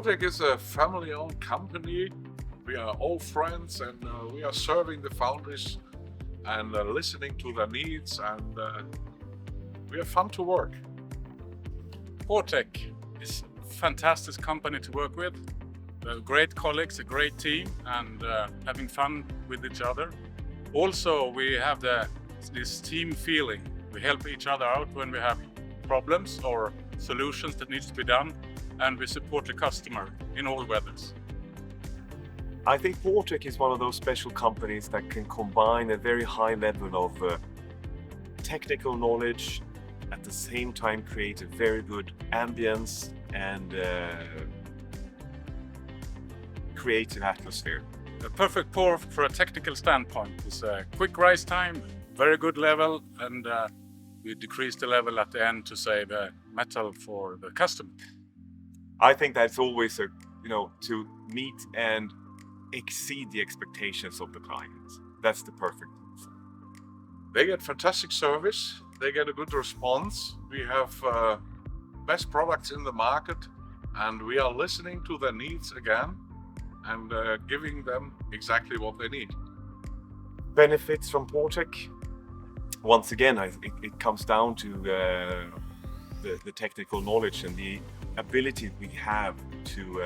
Tesic is a family-owned company. We are all friends and we are serving the foundries and listening to their needs, and we are fun to work. Tesic is a fantastic company to work with. We have great colleagues, a great team, and having fun with each other. Also, we have this team feeling. We help each other out when we have problems or solutions that needs to be done, and we support the customer in all weathers. I think Tesic is one of those special companies that can combine a very high level of technical knowledge, at the same time create a very good ambience and creative atmosphere. A perfect pour for a technical standpoint is a quick rise time, very good level, and we decrease the level at the end to save metal for the customer. I think that's always to meet and exceed the expectations of the clients. That's the perfect move. They get fantastic service. They get a good response. We have best products in the market, and we are listening to their needs again and giving them exactly what they need. Benefits from Tesic. Once again, it comes down to the technical knowledge and the ability we have to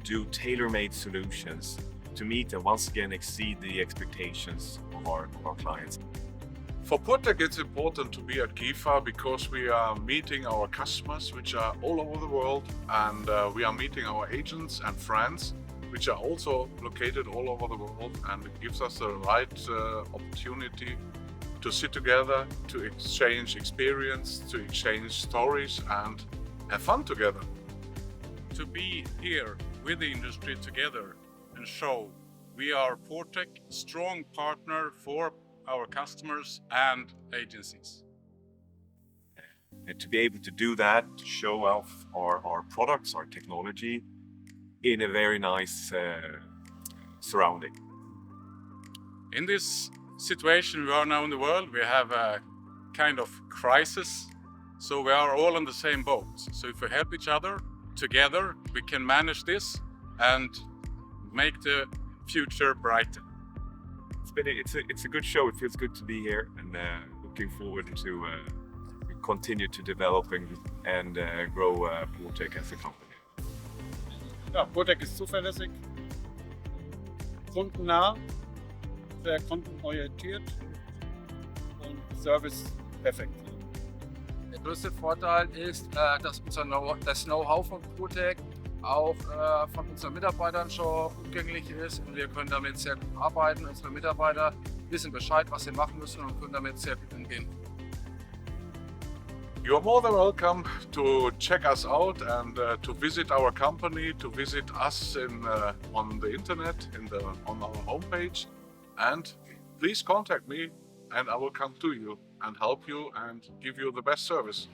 do tailor-made solutions to meet and once again exceed the expectations of our clients. For Tesic, it's important to be at GIFA because we are meeting our customers, which are all over the world, and we are meeting our agents and friends, which are also located all over the world, and it gives us the right opportunity to sit together, to exchange experience, to exchange stories, and have fun together. To be here with the industry together and show we are Tesic, strong partner for our customers and agencies. And to be able to do that, to show off our products, our technology in a very nice surrounding. In this situation we are now in the world, we have a kind of crisis, so we are all on the same boat. So if we help each other together, we can manage this and make the future brighter. It's a good show. It feels good to be here, and looking forward to continue to develop and grow Tesic as a company. Ja, Tesic ist zuverlässig, kundennah, sehr kundenorientiert und Service perfekt. Der größte Vorteil ist, dass das Know-how von Tesic auch von unseren Mitarbeitern schon umgänglich ist, und wir können damit sehr gut arbeiten. Unsere Mitarbeiter wissen Bescheid, was sie machen müssen, und können damit sehr gut umgehen. You're more than welcome to check us out and to visit our company, to visit us on the internet, on our homepage, and please contact me and I will come to you and help you and give you the best service.